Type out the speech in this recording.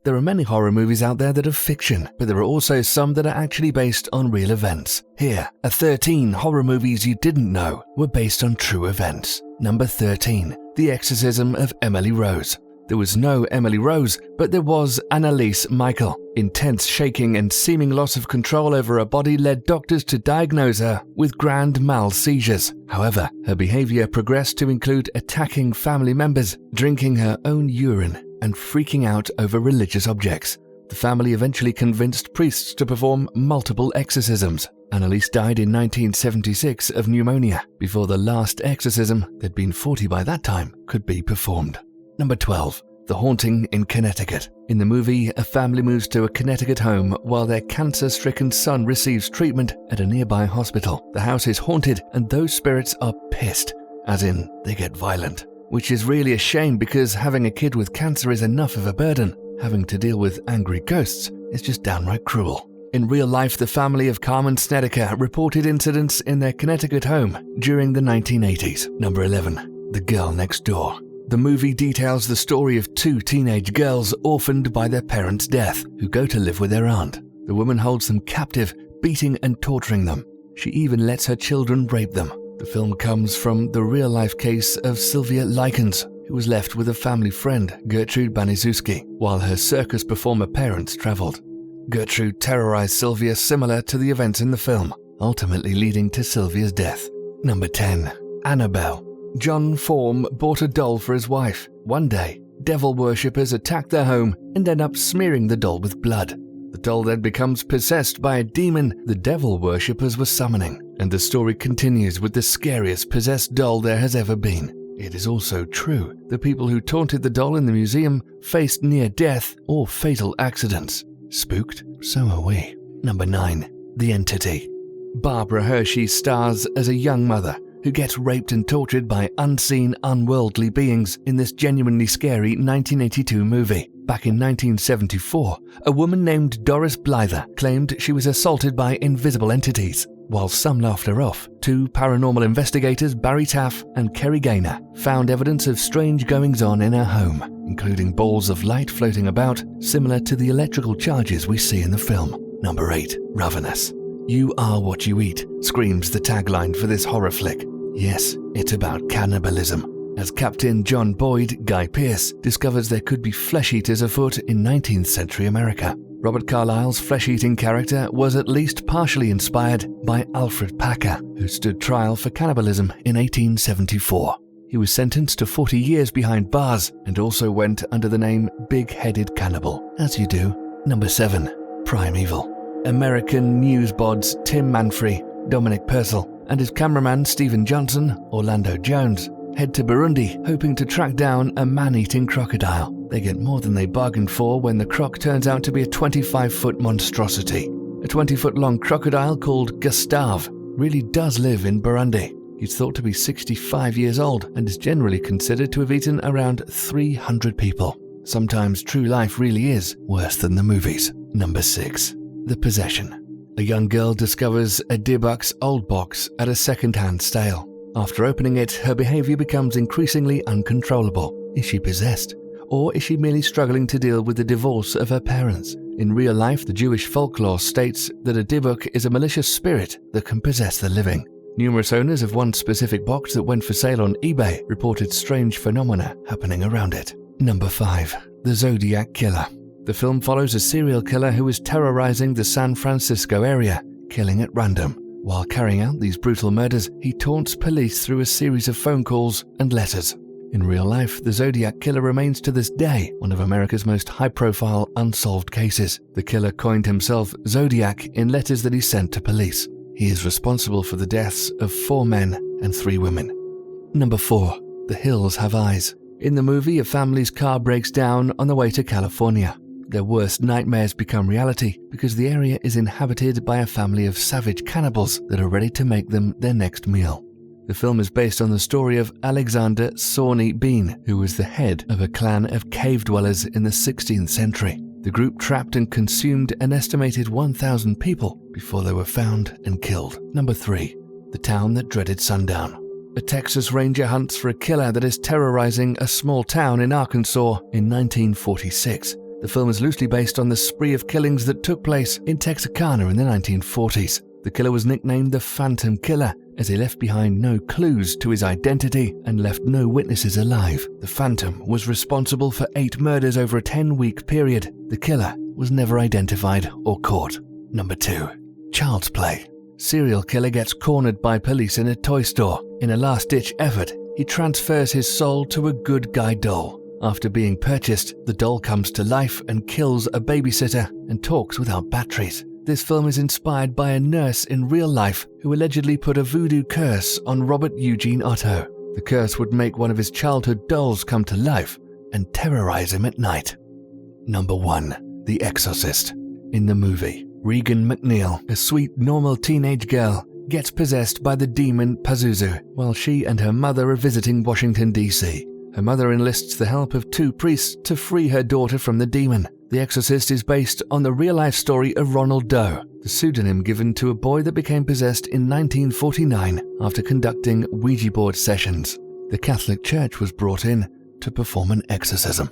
There are many horror movies out there that are fiction, but there are also some that are actually based on real events. Here are 13 horror movies you didn't know were based on true events. Number 13. The Exorcism of Emily Rose. There was no Emily Rose, but there was Annalise Michael. Intense shaking and seeming loss of control over her body led doctors to diagnose her with grand mal seizures. However, her behavior progressed to include attacking family members, drinking her own urine, and freaking out over religious objects. The family eventually convinced priests to perform multiple exorcisms. Annalise died in 1976 of pneumonia before the last exorcism, there'd been 40 by that time, could be performed. Number 12. The Haunting in Connecticut. In the movie, a family moves to a Connecticut home while their cancer-stricken son receives treatment at a nearby hospital. The house is haunted and those spirits are pissed, as in they get violent. Which is really a shame because having a kid with cancer is enough of a burden. Having to deal with angry ghosts is just downright cruel. In real life, the family of Carmen Snedeker reported incidents in their Connecticut home during the 1980s. Number 11. The Girl Next Door. The movie details the story of two teenage girls orphaned by their parents' death who go to live with their aunt. The woman holds them captive, beating and torturing them. She even lets her children rape them. The film comes from the real-life case of Sylvia Likens, who was left with a family friend, Gertrude Baniszewski, while her circus performer parents traveled. Gertrude terrorized Sylvia similar to the events in the film, ultimately leading to Sylvia's death. Number 10. Annabelle. John Form bought a doll for his wife. One day, devil worshippers attack their home and end up smearing the doll with blood. The doll then becomes possessed by a demon the devil worshippers were summoning, and the story continues with the scariest possessed doll there has ever been. It is also true the people who taunted the doll in the museum faced near death or fatal accidents. Spooked? So are we. Number 9. The Entity. Barbara Hershey stars as a young mother who gets raped and tortured by unseen, unworldly beings in this genuinely scary 1982 movie. Back in 1974, a woman named Doris Blyther claimed she was assaulted by invisible entities. While some laughed her off, two paranormal investigators, Barry Taff and Kerry Gaynor, found evidence of strange goings-on in her home, including balls of light floating about, similar to the electrical charges we see in the film. Number 8. Ravenous. You are what you eat, screams the tagline for this horror flick. Yes, it's about cannibalism. As Captain John Boyd, Guy Pearce, discovers there could be flesh-eaters afoot in 19th century America. Robert Carlyle's flesh-eating character was at least partially inspired by Alfred Packer, who stood trial for cannibalism in 1874. He was sentenced to 40 years behind bars and also went under the name Big-Headed Cannibal, as you do. Number 7. PRIMEVAL. American newsbods Tim Manfrey, Dominic Purcell, and his cameraman Stephen Johnson, Orlando Jones, head to Burundi hoping to track down a man-eating crocodile. They get more than they bargained for when the croc turns out to be a 25-foot monstrosity. A 20-foot-long crocodile called Gustave really does live in Burundi. He's thought to be 65 years old and is generally considered to have eaten around 300 people. Sometimes true life really is worse than the movies. Number 6. The Possession. A young girl discovers a Dybbuk's old box at a second-hand sale. After opening it, her behavior becomes increasingly uncontrollable. Is she possessed? Or is she merely struggling to deal with the divorce of her parents? In real life, the Jewish folklore states that a Dybbuk is a malicious spirit that can possess the living. Numerous owners of one specific box that went for sale on eBay reported strange phenomena happening around it. Number 5. The Zodiac Killer. The film follows a serial killer who is terrorizing the San Francisco area, killing at random. While carrying out these brutal murders, he taunts police through a series of phone calls and letters. In real life, the Zodiac Killer remains to this day one of America's most high-profile unsolved cases. The killer coined himself Zodiac in letters that he sent to police. He is responsible for the deaths of 4 men and 3 women. Number 4. The Hills Have Eyes. In the movie, a family's car breaks down on the way to California. Their worst nightmares become reality because the area is inhabited by a family of savage cannibals that are ready to make them their next meal. The film is based on the story of Alexander Sawney Bean, who was the head of a clan of cave dwellers in the 16th century. The group trapped and consumed an estimated 1,000 people before they were found and killed. Number 3. The Town That Dreaded Sundown. A Texas Ranger hunts for a killer that is terrorizing a small town in Arkansas in 1946. The film is loosely based on the spree of killings that took place in Texarkana in the 1940s. The killer was nicknamed the Phantom Killer, as he left behind no clues to his identity and left no witnesses alive. The Phantom was responsible for 8 murders over a 10-week period. The killer was never identified or caught. Number 2. Child's Play. Serial killer gets cornered by police in a toy store. In a last-ditch effort, he transfers his soul to a good guy doll. After being purchased, the doll comes to life and kills a babysitter and talks without batteries. This film is inspired by a nurse in real life who allegedly put a voodoo curse on Robert Eugene Otto. The curse would make one of his childhood dolls come to life and terrorize him at night. Number 1. The Exorcist. In the movie, Regan McNeil, a sweet, normal teenage girl, gets possessed by the demon Pazuzu while she and her mother are visiting Washington, D.C. Her mother enlists the help of 2 priests to free her daughter from the demon. The Exorcist is based on the real-life story of Ronald Doe, the pseudonym given to a boy that became possessed in 1949 after conducting Ouija board sessions. The Catholic Church was brought in to perform an exorcism.